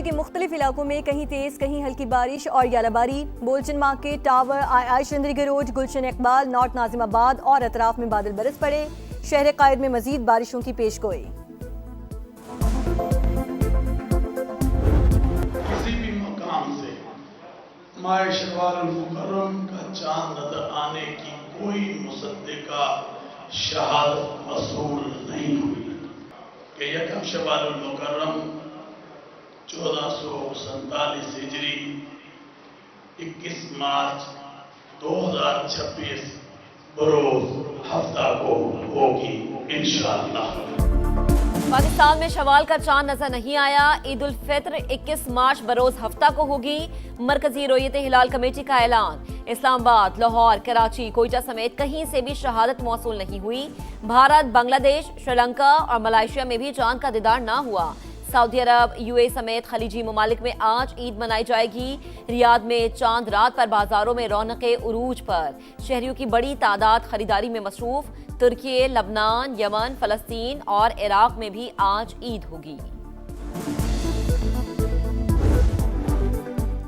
कराची के मुख्तलिफ इलाकों में कहीं तेज कहीं हल्की बारिश और यालाबारी। बोलचन मार्केट, टावर, आई चंद्रीगढ़ रोड, गुलशन इकबाल, नॉर्थ नाजिमाबाद और अतराफ में बादल बरस पड़े। शहर कायद में मजीद बारिशों की पेशगोई। किसी भी मकाम से माह शवाल मुकर्रम का चांद नजर आने की कोई मुसद्दिका शहादत मसूल नहीं हुई कि यकम शवाल मुकर्रम 1447 हिजरी 21 मार्च 2026 बरोज हफ्ता को होगी इंशाअल्लाह। पाकिस्तान में शवाल का चांद नजर नहीं आया। ईद उल फित्र 21 मार्च बरोज हफ्ता को होगी। मरकजी रोयत हिलाल कमेटी का ऐलान। इस्लामाबाद, लाहौर, कराची, कोयटा समेत कहीं से भी शहादत मौसूल नहीं हुई। भारत, बांग्लादेश, श्रीलंका और मलेशिया में भी चांद का दीदार ना हुआ। सऊदी अरब, यूएई समेत खलीजी ममालिक में आज ईद मनाई जाएगी। रियाद में चांद रात पर बाजारों में रौनकें उरूज पर। शहरियों की बड़ी तादाद खरीदारी में मसरूफ। तुर्की, लबनान, यमन, फलस्तीन और इराक में भी आज ईद होगी।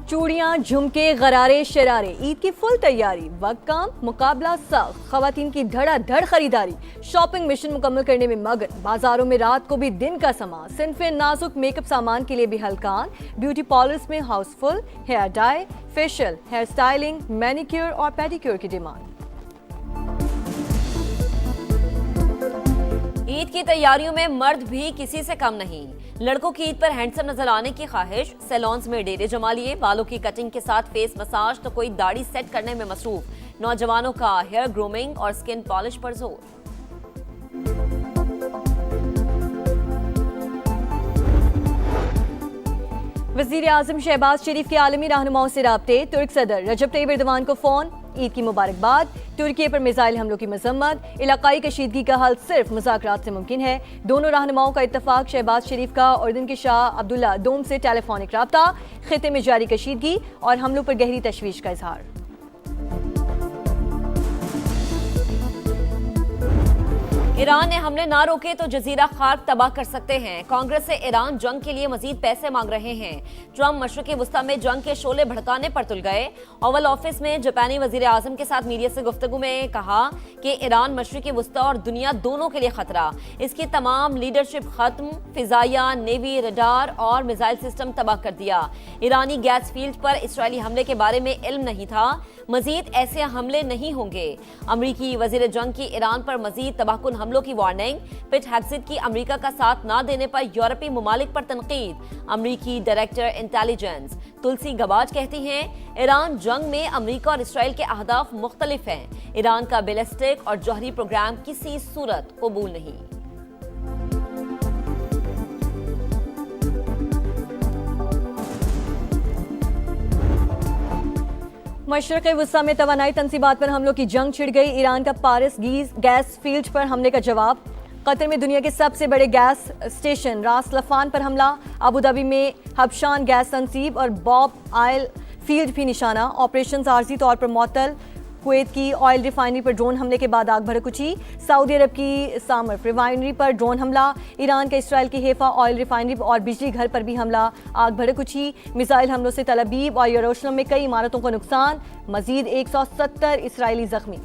चूड़ियां, झुमके, गरारे, शरारे, ईद की फुल तैयारी। वक्त कम, मुकाबला सख्त। खवातीन की धड़ाधड़ खरीदारी। शॉपिंग मिशन मुकम्मल करने में मगन। बाजारों में रात को भी दिन का समा। सिन्फे नाजुक मेकअप सामान के लिए भी हलकान। ब्यूटी पार्लर्स में house full. Hair dye, facial, hair styling, manicure और पेडिक्योर की डिमांड। ईद की तैयारियों में मर्द भी किसी से कम नहीं। लड़कों की ईद पर हैंडसम नजर आने की ख्वाहिश। सैलून्स में डेरे जमा लिए। बालों की कटिंग के साथ फेस मसाज तो कोई दाढ़ी सेट करने में मसरूफ। नौजवानों का हेयर ग्रूमिंग और स्किन पॉलिश पर जोर। वजीर आजम शहबाज शरीफ के आलमी रहनुमाओं से राब्ते। तुर्क सदर रजब तैयब एर्दोगान को फोन। ईद की मुबारकबाद। तुर्की पर मिसाइल हमलों की मजम्मत। इलाकाई कशीदगी का हल सिर्फ मुज़ाकरात से मुमकिन है। दोनों रहनुमाओं का इत्तफाक। शहबाज शरीफ का उर्दन के शाह अब्दुल्ला दोम से टेलीफोनिक राब्ता। खिते में जारी कशीदगी और हमलों पर गहरी तशवीश का इजहार। ईरान ने हमले ना रोके तो जजीरा खार्क तबाह कर सकते हैं। कांग्रेस से ईरान जंग के लिए मजीद पैसे मांग रहे हैं। ट्रंप मशरिकी वस्ता में जंग के शोले भड़काने पर तुल गए। ओवल ऑफिस में जापानी वजीर आजम के साथ मीडिया से गुफ्तगू में कहा कि ईरान मशरिकी वस्ता और दुनिया दोनों के लिए खतरा। इसकी तमाम लीडरशिप खत्म। फिजाइया, नेवी, रडार और मिसाइल सिस्टम तबाह कर दिया। ईरानी गैस फील्ड पर इसराइली हमले के बारे में इल्म नहीं था। मजीद ऐसे हमले नहीं होंगे। अमरीकी वजीर जंग की ईरान पर मजीद तबाहकुन हमलों की वार्निंग। पिट हेग्सेट की अमरीका का साथ ना देने पर यूरोपीय ममालिक पर तनकीद। अमरीकी डायरेक्टर इंटेलिजेंस तुलसी गबाज कहती हैं ईरान जंग में अमरीका और इसराइल के अहदाफ मुख्तलिफ हैं। ईरान का बैलिस्टिक और जौहरी प्रोग्राम किसी सूरत कबूल नहीं। मशरक़ वस्ता में तवानाई तंसीबात पर हमलों की जंग छिड़ गई। ईरान का पारस गैस फील्ड पर हमले का जवाब। कतर में दुनिया के सबसे बड़े गैस स्टेशन रास लफान पर हमला। अबू धाबी में हबशान गैस तंसीब और बॉब ऑयल फील्ड भी निशाना। ऑपरेशन आर्जी तौर पर मुअत्तल। कुवैत की ऑयल रिफाइनरी पर ड्रोन हमले के बाद आग भड़क उठी। सऊदी अरब की सामर रिफाइनरी पर ड्रोन हमला। ईरान के इसराइल की हेफा ऑयल रिफाइनरी और बिजली घर पर भी हमला, आग भड़क उठी। मिसाइल हमलों से तल अबीब और यरूशलेम में कई इमारतों को नुकसान। मजीद 170 इसराइली जख्मी।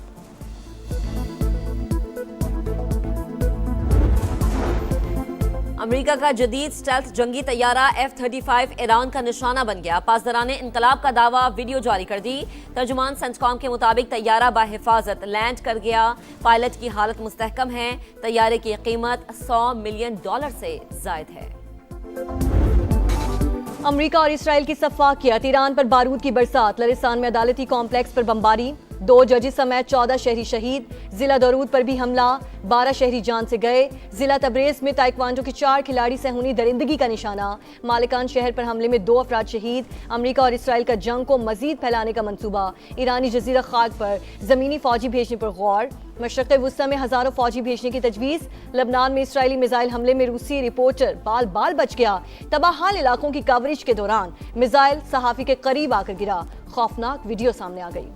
अमेरिका का जदीद स्टेल्थ जंगी तैयारा F-35 ईरान का निशाना बन गया। पासदारान इनकलाब का दावा, वीडियो जारी कर दी। तर्जुमान सेंसकॉम के मुताबिक तैयारा बाहिफाजत लैंड कर गया। पायलट की हालत मुस्तहकम है। तैयारे की कीमत $100 मिलियन से जायद है। अमेरिका और इसराइल की सफाकियत। ईरान पर बारूद की बरसात। लरिस्तान में अदालती कॉम्प्लेक्स पर बमबारी। 2 जजेस समेत 14 शहरी शहीद। जिला दरूद पर भी हमला। 12 शहरी जान से गए। जिला तबरेज में ताइक्वांडो के 4 खिलाड़ी सेहूनी दरिंदगी का निशाना। मालिकान शहर पर हमले में 2 अफराद शहीद। अमेरिका और इसराइल का जंग को मजीद फैलाने का मंसूबा। ईरानी जजीरा खाक पर जमीनी फौजी भेजने पर गौर। मशरक़ वस्ता में हजारों फौजी भेजने की तजवीज़। लबनान में इसराइली मिसाइल हमले में रूसी रिपोर्टर बाल बाल बच गया। तबाहाल इलाकों की कवरेज के दौरान मिसाइल सहाफ़ी के करीब आकर गिरा। खौफनाक वीडियो सामने आ गई।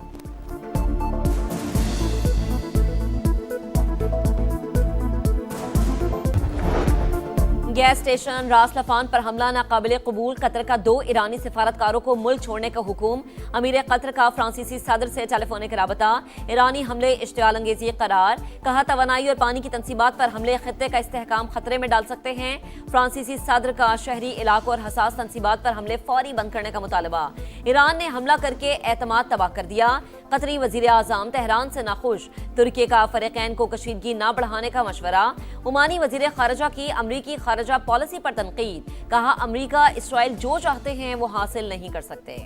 गैस स्टेशन रास लफान पर हमला नाकाबिले कबूल। कतर का 2 ईरानी सिफारतकारों को मुल्क छोड़ने का हुक्म। अमीर कतर का फ्रांसीसी सदर से टेलीफोनिक राबता। ईरानी हमले इश्तियाल अंगेजी करार। कहा तवानाई और पानी की तनसीबात पर हमले खत्ते का इस्तेहकाम खतरे में डाल सकते हैं। फ्रांसीसी सदर का शहरी इलाकों और हसास तनसीबात पर हमले फौरी बंद करने का मुतालबा। ईरान ने हमला करके एतमाद तबाह कर दिया। कतरी वजीर आजम तेहरान से नाखुश। तुर्की का फरीकैन को कशीदगी न बढ़ाने का मशवरा। ओमानी वजीर खारजा की अमरीकी खारजा पॉलिसी पर तनकीद। कहा अमरीका इसराइल जो चाहते हैं वो हासिल नहीं कर सकते।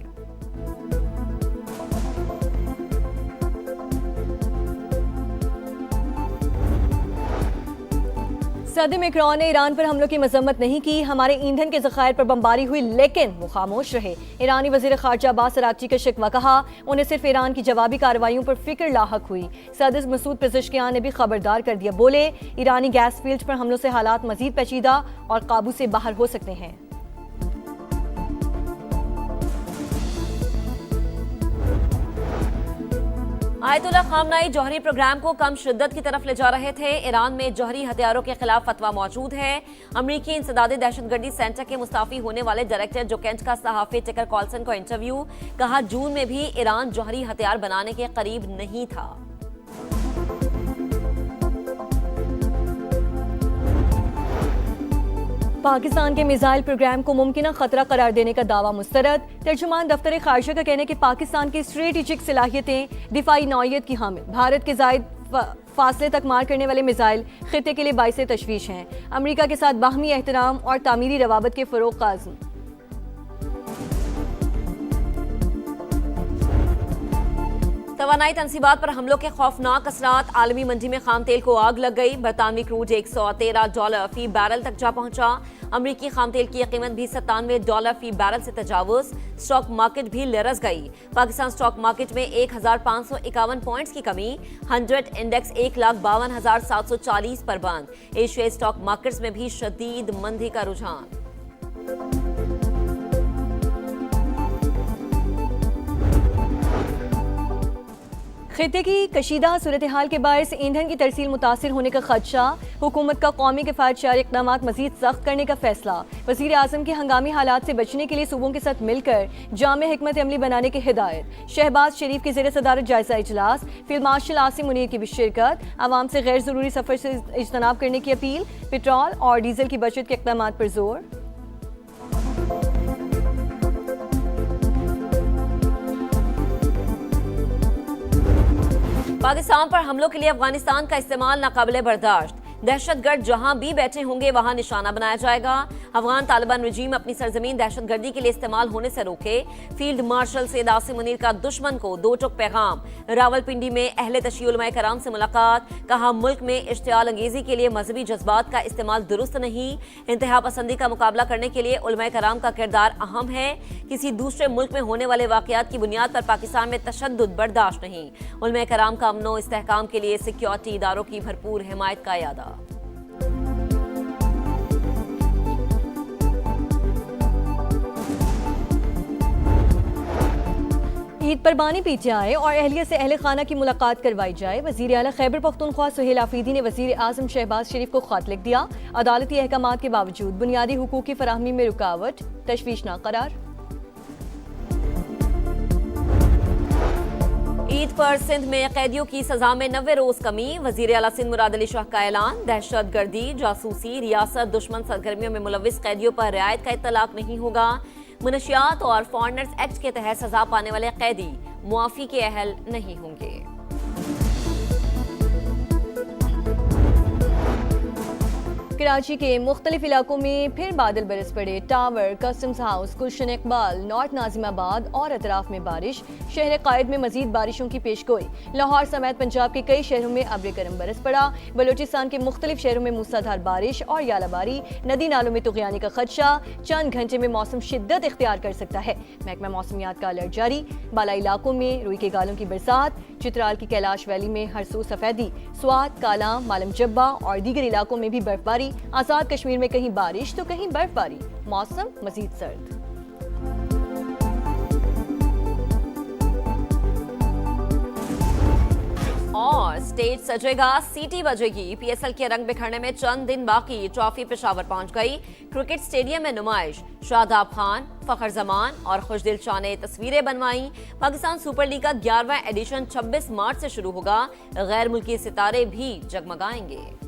सदर मैक्रोन ने ईरान पर हमलों की मजम्मत नहीं की। हमारे ईंधन के जखायर पर बमबारी हुई लेकिन वो खामोश रहे। ईरानी वजीर खारजा अब्बास अरागची का शिकवा। कहा उन्हें सिर्फ ईरान की जवाबी कार्रवाइयों पर फिक्र लाहक हुई। सदर मसूद पेज़ेश्कियान ने भी खबरदार कर दिया। बोले ईरानी गैस फील्ड पर हमलों से हालात मजीद पेचीदा और काबू से बाहर हो सकते हैं। आयतुल्ला खामनाई जौहरी प्रोग्राम को कम शिद्दत की तरफ ले जा रहे थे। ईरान में जौहरी हथियारों के खिलाफ फतवा मौजूद है। अमरीकी इंसदादी दहशतगर्दी सेंटर के मुस्ताफी होने वाले डायरेक्टर जोकेंच का सहाफी टिकर कॉल्सन को इंटरव्यू। कहा जून में भी ईरान जौहरी हथियार बनाने के करीब नहीं था। पाकिस्तान के मिसाइल प्रोग्राम को मुमकिन खतरा करार देने का दावा मुस्तरद। तर्जुमान दफ्तर खारजा का कहना है कि पाकिस्तान की स्ट्रेटेजिक सलाहियतें दिफाई नौयत की हामिल। भारत के जायद फासले तक मार करने वाले मिसाइल खिते के लिए बाइसे तशवीश हैं। अमरीका के साथ बाहमी एहतराम और तामीरी रवाबत के फरोग का अज़्म। तवानाई तनसीबात पर हमलों के खौफनाक असरात। आलमी मंडी में खाम तेल को आग लग गई। बरतानवी क्रूड $113 फी बैरल तक जा पहुंचा। अमरीकी खाम तेल की कीमत भी $97 फी बैरल से तजावुज। स्टॉक मार्केट भी लरस गई। पाकिस्तान स्टॉक मार्केट में 1551 पॉइंट्स की कमी। 100 इंडेक्स 1,52,740 पर बंद। एशियाई स्टॉक मार्केट्स में भी शदीद मंदी का रुझान। खिते की कशीदा सूरत हाल के बायस ईंधन की तरसील मुतासिर होने का खदशा। हुकूमत का कौमी किफायतशार इक़दाम मजीद सख्त करने का फैसला। वज़ीर आज़म की हंगामी हालात से बचने के लिए सूबों के साथ मिलकर जामे हिकमत अमली बनाने की हिदायत। शहबाज शरीफ की ज़ेर सदारत जायजा इजलास। फील्ड मार्शल आसिम मुनीर की भी शिरकत। आवाम से गैर ज़रूरी सफ़र से इज्तनाब करने की अपील। पेट्रोल और डीजल की बचत के इक़दाम पर जोर। पाकिस्तान पर हमलों के लिए अफगानिस्तान का इस्तेमाल नाकाबिले बर्दाश्त। दहशतगर्द जहां भी बैठे होंगे वहां निशाना बनाया जाएगा। अफगान तालिबान रजीम अपनी सरजमीन दहशतगर्दी के लिए इस्तेमाल होने से रोके। फील्ड मार्शल सैयद आसिम मुनीर का दुश्मन को 2 टुक पैगाम। रावलपिंडी में अहले तशय्युल उलमाए कराम से मुलाकात। कहा मुल्क में इश्तियाल अंगेजी के लिए मजहबी जज्बात का इस्तेमाल दुरुस्त नहीं। इंतहा पसंदी का मुकाबला करने के लिए उलमाए कराम का किरदार अहम है। किसी दूसरे मुल्क में होने वाले वाकयात की बुनियाद पर पाकिस्तान में तशद्दुद बर्दाश्त नहीं। उलमाए कराम का अमनो इस्तेहकाम के लिए सिक्योरिटी इदारों की भरपूर हिमायत का यादा। ईद पर बानी पीछे आए और अहलिया से अहले खाना की मुलाकात करवाई जाए। वज़ीर आला खैबर पख्तूनख्वा सुहेल आफरीदी ने वज़ीर आज़म शहबाज शरीफ को खत लिख दिया। अदालती अहकामात के बावजूद बुनियादी हुकूक की फराहमी में रुकावट, तशवीशनाक करार। ईद पर सिंध में कैदियों की सजा में 90 रोज कमी। वजीर आला सिंध मुराद अली शाह का ऐलान। दहशत गर्दी, जासूसी, रियासत दुश्मन सरगर्मियों में मुलविस कैदियों पर रियायत का इतलाक नहीं होगा। मुनशियात और फॉरेनर्स एक्ट के तहत सजा पाने वाले कैदी मुआफी के अहल नहीं होंगे। कराची के मुख्तलिफ इलाकों में फिर बादल बरस पड़े। टावर, कस्टम्स हाउस, गुलशन इकबाल, नॉर्थ नाजिमाबाद और अतराफ में बारिश। शहर कायद में मजीद बारिशों की पेशगोई। लाहौर समेत पंजाब के कई शहरों में अब्र करम बरस पड़ा। बलोचिस्तान के मुख्तलिफ शहरों में मूसलाधार बारिश और यालाबारी। नदी नालों में तुगयानी का खदशा। चंद घंटे में मौसम शिद्दत इख्तियार कर सकता है। महकमा मौसमियात का अलर्ट जारी। बाला इलाकों में रुई के गालों की बरसात। चित्राल की कैलाश वैली में हरसू सफेदी। स्वात, कालाम, मालम जब्बा और दीगर इलाकों में भी बर्फबारी। आजाद कश्मीर में कहीं बारिश तो कहीं बर्फबारी। मौसम मजीद सर्द। और स्टेज सजेगा, सीटी बजेगी। पीएसएल के रंग बिखरने में चंद दिन बाकी, ट्रॉफी पेशावर पहुंच गई। क्रिकेट स्टेडियम में नुमाइश, शादाब खान, फखर जमान और खुशदिल शाह ने तस्वीरें बनवाई। पाकिस्तान सुपर लीग का 11वां एडिशन 26 मार्च से शुरू होगा। गैर मुल्की सितारे भी जगमगाएंगे।